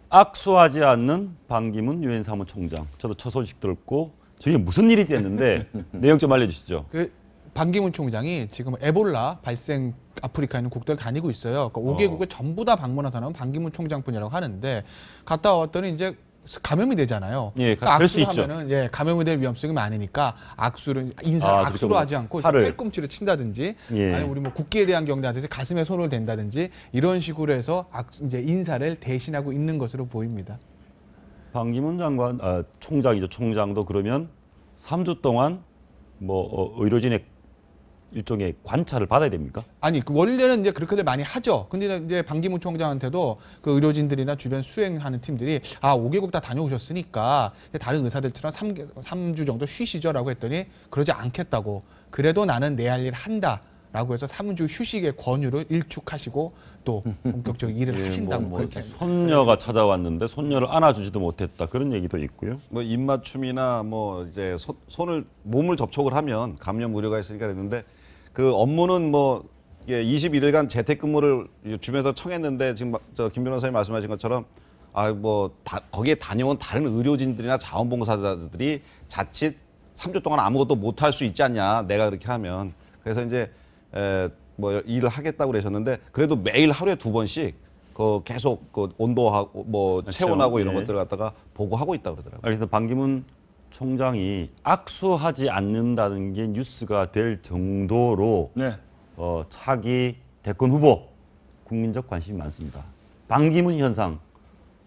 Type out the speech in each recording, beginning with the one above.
악수하지 않는 반기문 유엔 사무총장. 저도 첫 소식 듣고 저게 무슨 일이지 했는데 내용 좀 알려주시죠. 반기문 총장이 지금 에볼라 발생 아프리카에 있는 국가를 다니고 있어요. 그러니까 5개국을 전부 다 방문한 사람은 반기문 총장뿐이라고 하는데 갔다 왔더니 이제 감염이 되잖아요. 예, 그러니까 될 수 악수를 있죠. 하면은 감염이 될 위험성이 많으니까 인사를 그렇죠. 악수로 하지 않고 팔을. 팔꿈치를 친다든지 예. 아니면 우리 뭐 국기에 대한 경례하듯이 가슴에 손을 댄다든지 이런 식으로 해서 이제 인사를 대신하고 있는 것으로 보입니다. 반기문 장관, 총장이죠. 총장도 그러면 3주 동안 의료진의 일종의 관찰을 받아야 됩니까? 아니, 원래는 이제 그렇게들 많이 하죠. 근데 이제 반기문 총장한테도 그 의료진들이나 주변 수행하는 팀들이 5개국 다 다녀오셨으니까 다른 의사들처럼 3주 정도 쉬시죠라고 했더니 그러지 않겠다고. 그래도 나는 내 할 일 한다. 라고 해서 3주 휴식의 권유를 일축하시고 또 본격적인 일을 하신다고 그렇게 손녀가 찾아왔는데 손녀를 안아주지도 못했다. 그런 얘기도 있고요. 뭐 입맞춤이나 뭐 이제 몸을 접촉을 하면 감염 우려가 있으니까 그랬는데 그 업무는 뭐 21일간 재택근무를 주변에서 청했는데 지금 김 변호사님 말씀하신 것처럼 거기에 다녀온 다른 의료진들이나 자원봉사자들이 자칫 3주 동안 아무것도 못 할 수 있지 않냐, 내가 그렇게 하면. 그래서 이제 일을 하겠다고 그러셨는데 그래도 매일 하루에 2번씩 계속 온도하고 체온하고 이런 것들을 갖다가 보고하고 있다고 그러더라고요. 그래서 반기문 총장이 악수하지 않는다는 게 뉴스가 될 정도로 차기 대권 후보 국민적 관심이 많습니다. 반기문 현상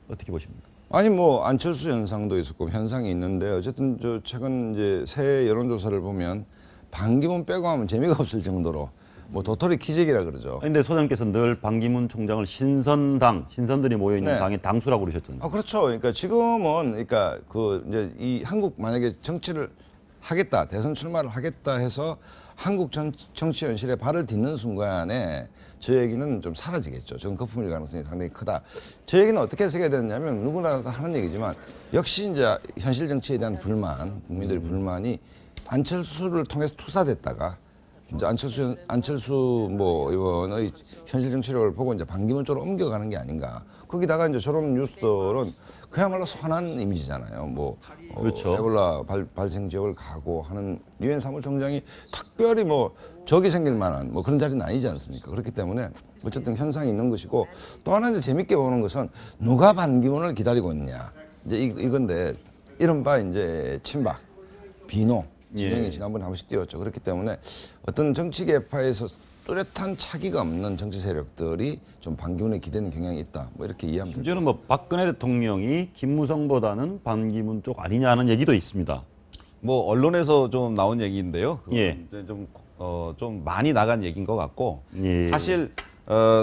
어떻게 보십니까? 아니 안철수 현상도 있었고 현상이 있는데 어쨌든 최근 이제 새 여론조사를 보면 반기문 빼고 하면 재미가 없을 정도로 도토리 키재기라 그러죠. 근데 소장님께서 늘 반기문 총장을 신선들이 모여 있는 당의 당수라고 그러셨잖아요. 그렇죠. 그러니까 지금은 이제 이 한국 만약에 정치를 하겠다, 대선 출마를 하겠다 해서 한국 정치 현실에 발을 딛는 순간에 저 얘기는 좀 사라지겠죠. 저는 거품일 가능성이 상당히 크다. 저 얘기는 어떻게 해석해야 되느냐면 누구나 하는 얘기지만 역시 이제 현실 정치에 대한 불만, 국민들의 불만이 안철수를 통해서 투사됐다가 이제 안철수 의원의 현실 정치력을 보고 이제 반기문 쪽으로 옮겨가는 게 아닌가. 거기다가 이제 저런 뉴스들은 그야말로 선한 이미지잖아요. 그렇죠. 에볼라 발생 지역을 가고 하는 유엔 사무총장이 특별히 적이 생길 만한 그런 자리는 아니지 않습니까? 그렇기 때문에 어쨌든 현상이 있는 것이고 또 하나 이제 재밌게 보는 것은 누가 반기문을 기다리고 있느냐. 이제 이건데 이른바 이제 친박, 비노. 진영이 지난번에 한 번씩 띄웠죠. 그렇기 때문에 어떤 정치 계파에서 뚜렷한 차기가 없는 정치 세력들이 좀 반기문에 기대는 경향이 있다. 이렇게 이해하면 됩니다. 심지어는 박근혜 대통령이 김무성보다는 반기문 쪽 아니냐는 얘기도 있습니다. 언론에서 좀 나온 얘기인데요. 예. 이제 좀 많이 나간 얘기인 것 같고 예. 사실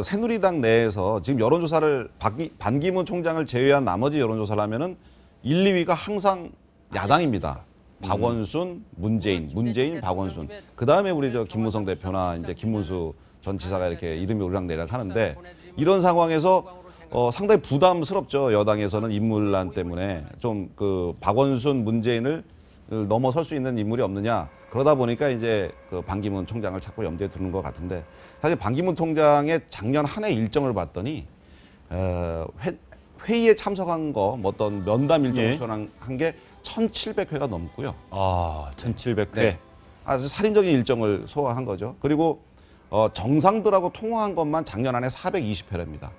새누리당 내에서 지금 여론조사를 반기문 총장을 제외한 나머지 여론조사를 하면은 1, 2위가 항상 야당입니다. 박원순, 문재인, 박원순. 그 다음에 우리 김무성 대표나 이제 김문수 전 지사가 이렇게 이름이 오르락내리락 하는데 이런 상황에서 상당히 부담스럽죠. 여당에서는 인물난 때문에 좀 박원순, 문재인을 넘어설 수 있는 인물이 없느냐. 그러다 보니까 이제 반기문 총장을 자꾸 염두에 두는 것 같은데 사실 반기문 총장의 작년 한 해 일정을 봤더니 회의에 참석한 어떤 면담 일정을 수행한 게 1,700회가 넘고요. 1,700회. 네. 아주 살인적인 일정을 소화한 거죠. 그리고 정상들하고 통화한 것만 작년 안에 420회랍니다.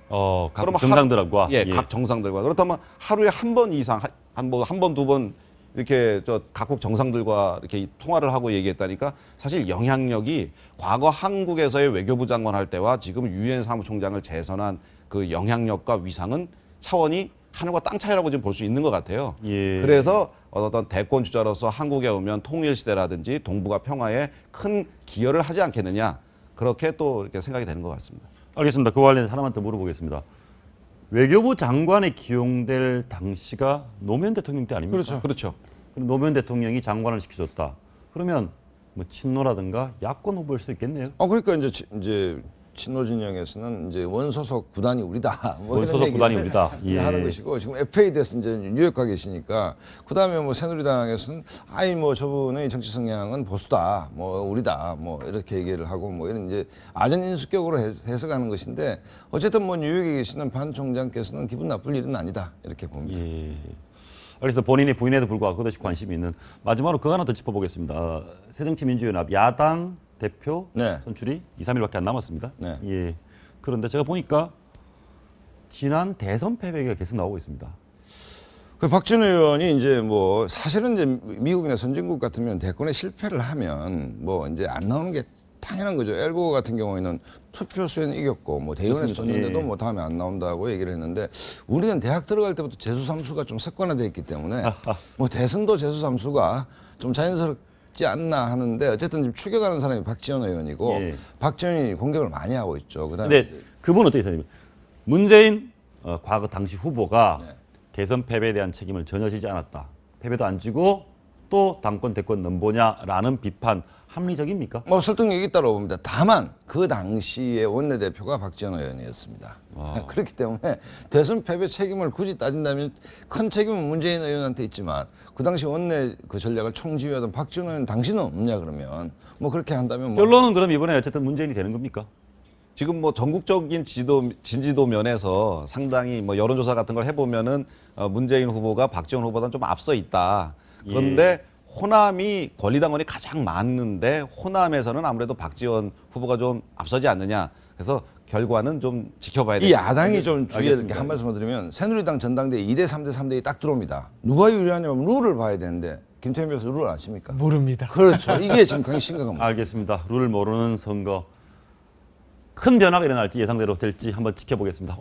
각 정상들과 각 정상들과. 그렇다면 하루에 한 번 이상, 한 번, 2번 이렇게 각국 정상들과 이렇게 통화를 하고 얘기했다니까 사실 영향력이 과거 한국에서의 외교부 장관 할 때와 지금 유엔 사무총장을 재선한 그 영향력과 위상은 차원이 하늘과 땅 차이라고 지금 볼 수 있는 것 같아요. 예. 그래서 어떤 대권 주자로서 한국에 오면 통일시대라든지 동북아 평화에 큰 기여를 하지 않겠느냐. 그렇게 또 이렇게 생각이 되는 것 같습니다. 알겠습니다. 그와 관련해서 하나만 더 물어보겠습니다. 외교부 장관에 기용될 당시가 노무현 대통령 때 아닙니까? 그렇죠. 그럼 노무현 대통령이 장관을 시켜줬다. 그러면 친노라든가 야권 후보일 수 있겠네요. 그러니까 이제 친노 진영에서는 이제 원소속 구단이 우리다. 뭐 이런 원소속 구단이 얘기를 우리다. 예. 하는 것이고 지금 FA 돼서 이제 뉴욕 가 계시니까 그다음에 뭐 새누리당에서는 아이 뭐 저분의 정치 성향은 보수다. 뭐 우리다. 뭐 이렇게 얘기를 하고 뭐 이런 이제 아전인수격으로 해석하는 것인데 어쨌든 뭐 뉴욕에 계시는 반 총장께서는 기분 나쁠 일은 아니다. 이렇게 봅니다. 예. 그래서 본인이 부인에도 불구하고 그것이 관심이 있는 마지막으로 그거 하나 더 짚어보겠습니다. 새정치민주연합 야당 대표 네. 선출이 2, 3일밖에 안 남았습니다. 네. 예. 그런데 제가 보니까 지난 대선 패배가 계속 나오고 있습니다. 그 박지원 의원이 이제 뭐 사실은 이제 미국이나 선진국 같으면 대권에 실패를 하면 뭐 이제 안 나오는 게 당연한 거죠. 엘고 같은 경우에는 투표수에는 이겼고 뭐 대의원에서 그렇습니다. 졌는데도 예. 뭐 다음에 안 나온다고 얘기를 했는데 우리는 대학 들어갈 때부터 재수삼수가 좀 습관화되어 있기 때문에 뭐 대선도 재수삼수가 좀 자연스럽지 않나 하는데 어쨌든 지금 추격하는 사람이 박지원 의원이고 예. 박지원이 공격을 많이 하고 있죠. 그다음에 근데 그분은 어떻게 생각해요? 문재인 과거 당시 후보가 네. 대선 패배에 대한 책임을 전혀 지지 않았다. 패배도 안 지고 또 당권 대권 넘보냐라는 비판 합리적입니까? 뭐 설득력이 있다고 봅니다. 다만 그 당시의 원내대표가 박지원 의원이었습니다. 아. 그렇기 때문에 대선 패배 책임을 굳이 따진다면 큰 책임은 문재인 의원한테 있지만 그 당시 원내 그 전략을 총지휘하던 박지원 의원 당신은 없냐 그러면 뭐 그렇게 한다면 뭐 결론은 그럼 이번에 어쨌든 문재인이 되는 겁니까? 지금 뭐 전국적인 진지도 면에서 상당히 뭐 여론조사 같은 걸 해보면은 문재인 후보가 박지원 후보보다는 좀 앞서 있다. 그런데 호남이 권리당원이 가장 많은데 호남에서는 아무래도 박지원 후보가 좀 앞서지 않느냐. 그래서 결과는 좀 지켜봐야 이 됩니다. 야당이 좀 주의해야 될 게 알겠습니다. 한 말씀을 드리면 새누리당 전당대회 2대 3대 3대에 딱 들어옵니다. 누가 유리하냐면 룰을 봐야 되는데 김태현 변호사 룰을 아십니까? 모릅니다. 그렇죠. 이게 지금 굉장히 심각한 문제. 알겠습니다. 룰을 모르는 선거. 큰 변화가 일어날지 예상대로 될지 한번 지켜보겠습니다.